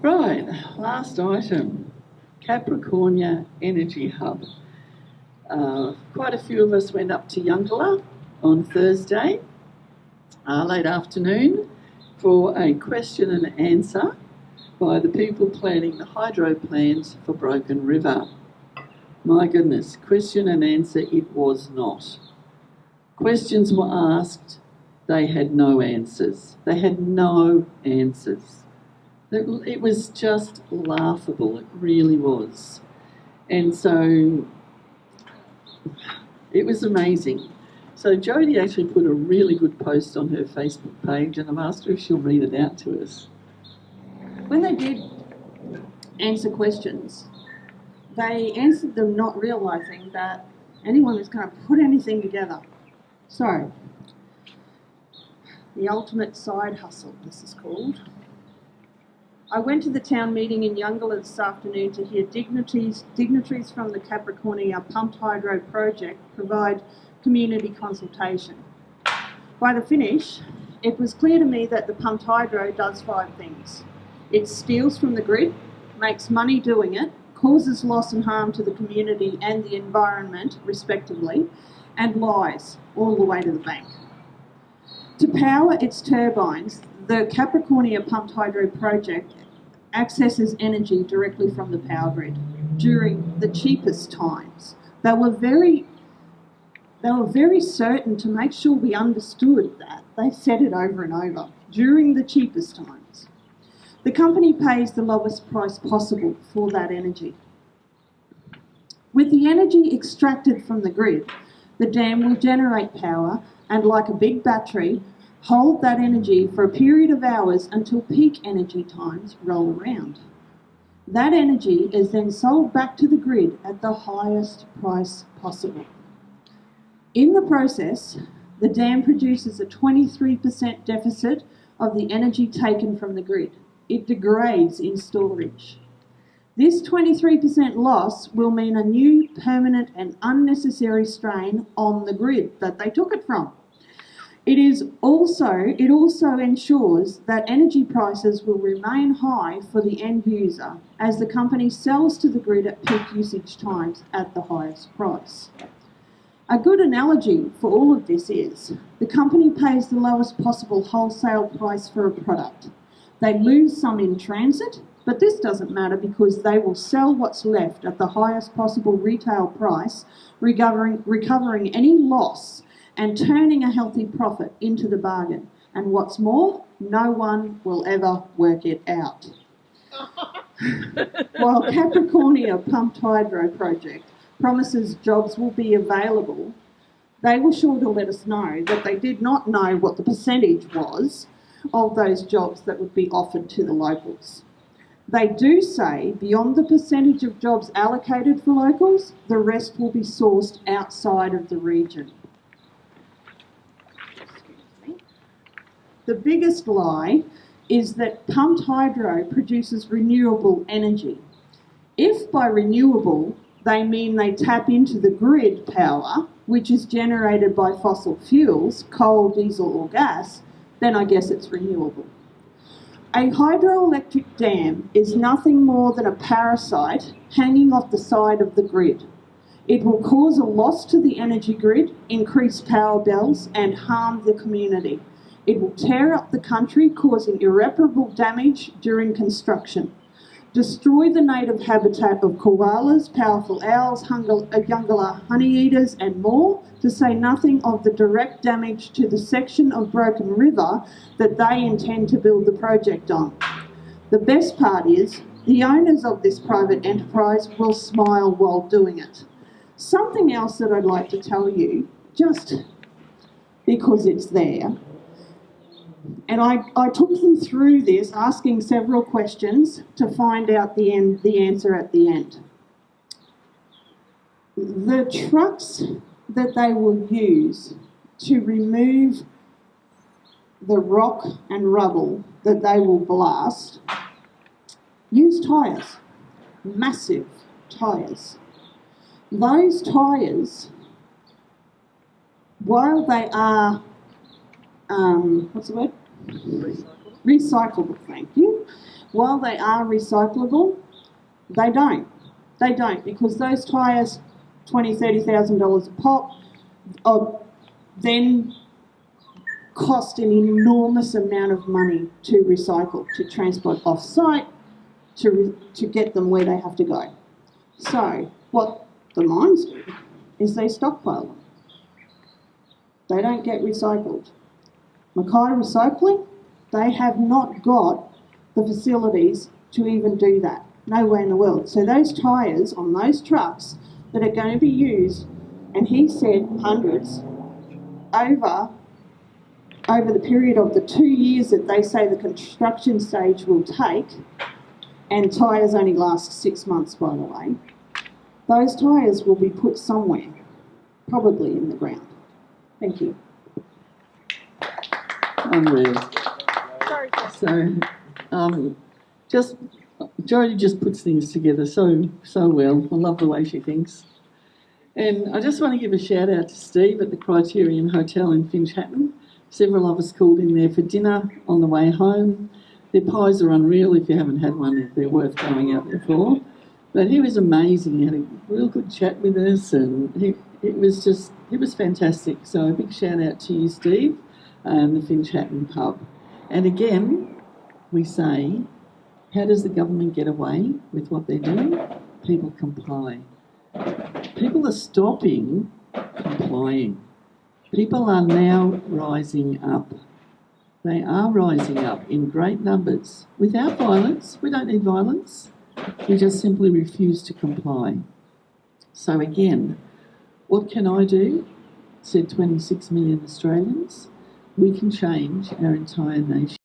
Right, last item, Capricornia Energy Hub. Quite a few of us went up to Yungala on Thursday, late afternoon, for a question and answer by the people planning the hydro plans for Broken River. My goodness, question and answer it was not. Questions were asked, they had no answers. They had no answers. It was just laughable, it really was. And so it was amazing. So Jodie actually put a really good post on her Facebook page, and I've asked her if she'll read it out to us. When they did answer questions, they answered them not realising that anyone was going to put anything together. So, the ultimate side hustle, this is called. I went to the town meeting in Yungala this afternoon to hear dignitaries from the Capricornia pumped hydro project provide community consultation. By the finish, it was clear to me that the pumped hydro does 5 things. It steals from the grid, makes money doing it, causes loss and harm to the community and the environment, respectively, and lies all the way to the bank. To power its turbines, the Capricornia pumped hydro project accesses energy directly from the power grid during the cheapest times. They were very certain to make sure we understood that. They said it over and over, during the cheapest times. The company pays the lowest price possible for that energy. With the energy extracted from the grid, the dam will generate power and, like a big battery, hold that energy for a period of hours until peak energy times roll around. That energy is then sold back to the grid at the highest price possible. In the process, the dam produces a 23% deficit of the energy taken from the grid. It degrades in storage. This 23% loss will mean a new permanent and unnecessary strain on the grid that they took it from. It also ensures that energy prices will remain high for the end user as the company sells to the grid at peak usage times at the highest price. A good analogy for all of this is the company pays the lowest possible wholesale price for a product. They lose some in transit, but this doesn't matter because they will sell what's left at the highest possible retail price, recovering any loss and turning a healthy profit into the bargain. And what's more, no one will ever work it out. While Capricornia Pumped Hydro Project promises jobs will be available, they were sure to let us know that they did not know what the percentage was of those jobs that would be offered to the locals. They do say beyond the percentage of jobs allocated for locals, the rest will be sourced outside of the region. The biggest lie is that pumped hydro produces renewable energy. If by renewable they mean they tap into the grid power, which is generated by fossil fuels, coal, diesel or gas, then I guess it's renewable. A hydroelectric dam is nothing more than a parasite hanging off the side of the grid. It will cause a loss to the energy grid, increase power bills and harm the community. It will tear up the country, causing irreparable damage during construction, destroy the native habitat of koalas, powerful owls, Yungala honeyeaters and more, to say nothing of the direct damage to the section of Broken River that they intend to build the project on. The best part is, the owners of this private enterprise will smile while doing it. Something else that I'd like to tell you, just because it's there, and I took them through this, asking several questions to find out the answer at the end. The trucks that they will use to remove the rock and rubble that they will blast use tyres, massive tyres. those tyres, while they are, what's the word? Recyclable, thank you. While they are recyclable, they don't. They don't, because those tyres, $20,000, $30,000 a pop, then cost an enormous amount of money to recycle, to transport off-site, to get them where they have to go. So what the mines do is they stockpile them. They don't get recycled. Mackay Recycling, they have not got the facilities to even do that. Nowhere in the world. So those tyres on those trucks that are going to be used, and he said hundreds, over the period of the 2 years that they say the construction stage will take, and tyres only last 6 months, by the way, those tyres will be put somewhere, probably in the ground. Thank you. Unreal. So, Jodie just puts things together so well. I love the way she thinks. And I just want to give a shout out to Steve at the Criterion Hotel in Finchhatton. Several of us called in there for dinner on the way home. Their pies are unreal. If you haven't had one, they're worth going out there for. But he was amazing. He had a real good chat with us, and it was fantastic. So a big shout out to you, Steve, and the Finchhatton pub. And again, we say, how does the government get away with what they're doing? People comply. People are stopping complying. People are now rising up. They are rising up in great numbers. Without violence, we don't need violence. We just simply refuse to comply. So again, what can I do? Said 26 million Australians. We can change our entire nation.